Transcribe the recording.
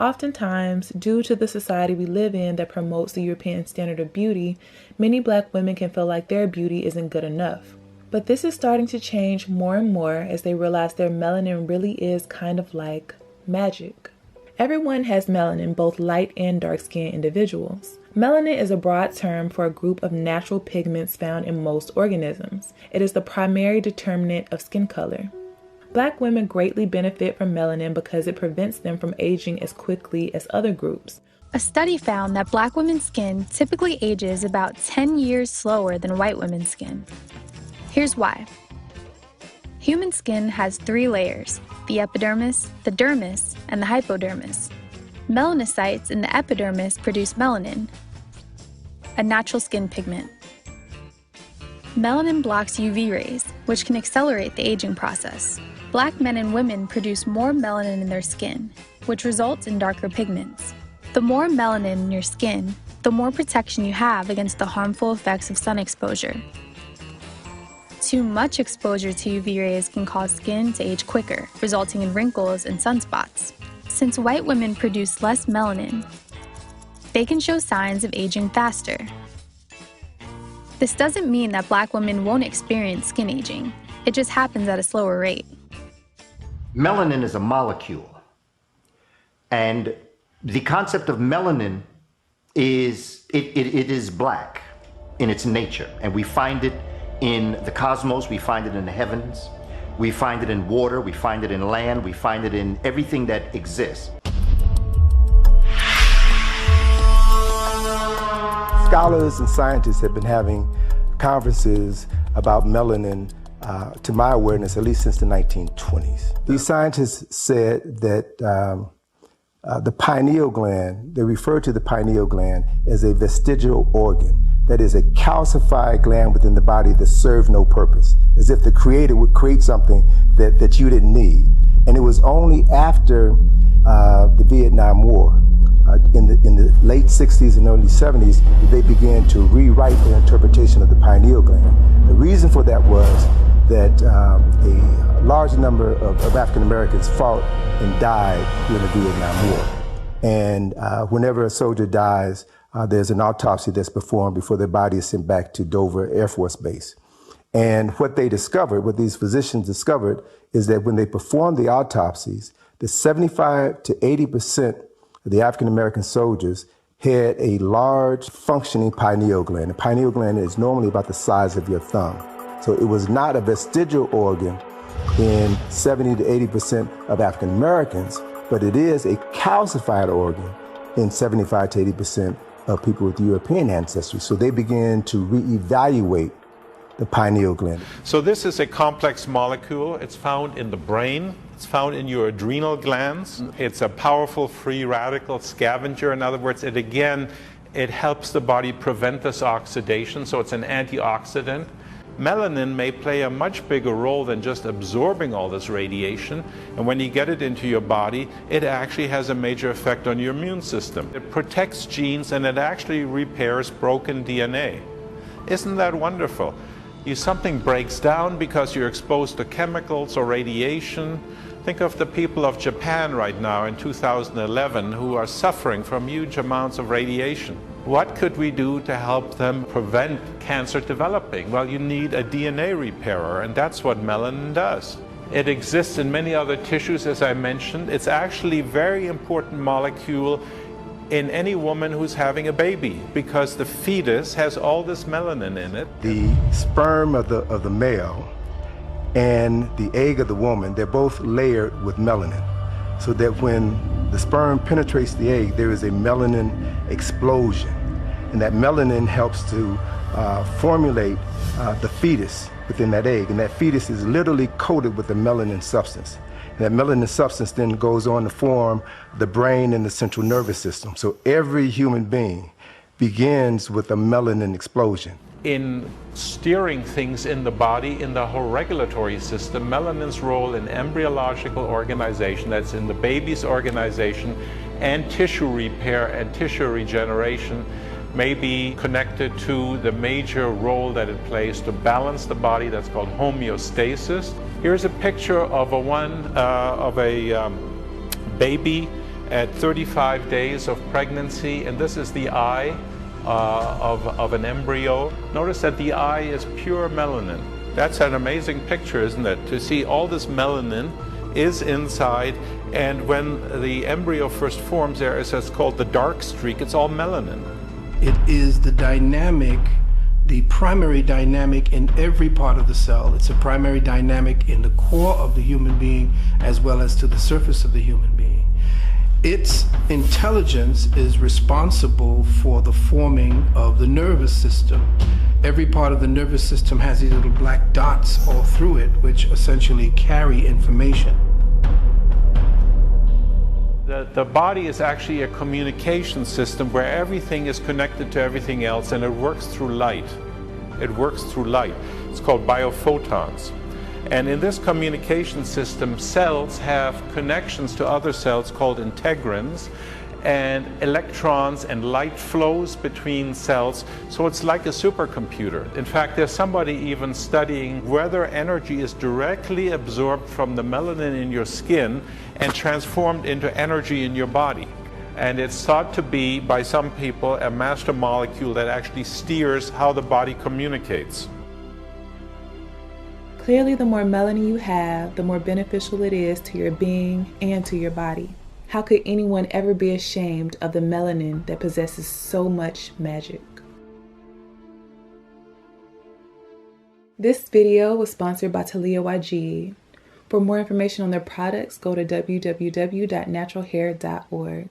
Oftentimes, due to the society we live in that promotes the European standard of beauty, many Black women can feel like their beauty isn't good enough. But this is starting to change more and more as they realize their melanin really is kind of like magic. Everyone has melanin, both light and dark-skinned individuals. Melanin is a broad term for a group of natural pigments found in most organisms. It is the primary determinant of skin color. Black women greatly benefit from melanin because it prevents them from aging as quickly as other groups. A study found that Black women's skin typically ages about 10 years slower than white women's skin. Here's why. Human skin has 3 layers: the epidermis, the dermis, and the hypodermis. Melanocytes in the epidermis produce melanin, a natural skin pigment. Melanin blocks UV rays, which can accelerate the aging process. Black men and women produce more melanin in their skin, which results in darker pigments. The more melanin in your skin, the more protection you have against the harmful effects of sun exposure. Too much exposure to UV rays can cause skin to age quicker, resulting in wrinkles and sunspots. Since white women produce less melanin, they can show signs of aging faster. This doesn't mean that Black women won't experience skin aging. It just happens at a slower rate. Melanin is a molecule, and the concept of melanin is, it is black in its nature, and we find it in the cosmos, we find it in the heavens, we find it in water, we find it in land, we find it in everything that exists. Scholars and scientists have been having conferences about melanin, to my awareness, at least since the 1920s. These scientists said that the pineal gland, they refer to the pineal gland as a vestigial organ. That is a calcified gland within the body that served no purpose, as if the creator would create something that you didn't need. And it was only after the Vietnam War, in the late 60s and early 70s, that they began to rewrite their interpretation of the pineal gland. The reason for that was that a large number of African Americans fought and died during the Vietnam War. And whenever a soldier dies, there's an autopsy that's performed before their body is sent back to Dover Air Force Base. And what they discovered, what these physicians discovered, is that when they performed the autopsies, the 75 to 80% of the African American soldiers had a large functioning pineal gland. The pineal gland is normally about the size of your thumb. So it was not a vestigial organ in 70 to 80% of African Americans, but it is a calcified organ in 75 to 80% of people with European ancestry. So they began to reevaluate the pineal gland. So this is a complex molecule. It's found in the brain. It's found in your adrenal glands. It's a powerful free radical scavenger. In other words, it helps the body prevent this oxidation, so it's an antioxidant. Melanin may play a much bigger role than just absorbing all this radiation, and when you get it into your body, it actually has a major effect on your immune system. It protects genes and it actually repairs broken DNA. Isn't that wonderful? Something breaks down because you're exposed to chemicals or radiation. Think of the people of Japan right now in 2011 who are suffering from huge amounts of radiation. What could we do to help them prevent cancer developing? Well, you need a DNA repairer, and that's what melanin does. It exists in many other tissues, as I mentioned. It's actually a very important molecule in any woman who's having a baby, because the fetus has all this melanin in it. The sperm of the male and the egg of the woman, they're both layered with melanin, so that when the sperm penetrates the egg, there is a melanin explosion. And that melanin helps to formulate the fetus within that egg. And that fetus is literally coated with a melanin substance. And that melanin substance then goes on to form the brain and the central nervous system. So every human being begins with a melanin explosion. In steering things in the body, in the whole regulatory system, melanin's role in embryological organization, that's in the baby's organization, and tissue repair and tissue regeneration, may be connected to the major role that it plays to balance the body, that's called homeostasis. Here's a picture of a baby at 35 days of pregnancy, and this is the eye of an embryo. Notice that the eye is pure melanin. That's an amazing picture, isn't it? To see all this melanin is inside, and when the embryo first forms, there is what's called the dark streak. It's all melanin. It is the dynamic, the primary dynamic in every part of the cell. It's a primary dynamic in the core of the human being as well as to the surface of the human being. Its intelligence is responsible for the forming of the nervous system. Every part of the nervous system has these little black dots all through it, which essentially carry information. The body is actually a communication system where everything is connected to everything else, and it works through light. It works through light. It's called biophotons. And in this communication system, cells have connections to other cells called integrins, and electrons and light flows between cells, so it's like a supercomputer. In fact, there's somebody even studying whether energy is directly absorbed from the melanin in your skin and transformed into energy in your body. And it's thought to be, by some people, a master molecule that actually steers how the body communicates. Clearly, the more melanin you have, the more beneficial it is to your being and to your body. How could anyone ever be ashamed of the melanin that possesses so much magic? This video was sponsored by Talia YG. For more information on their products, go to www.naturalhair.org.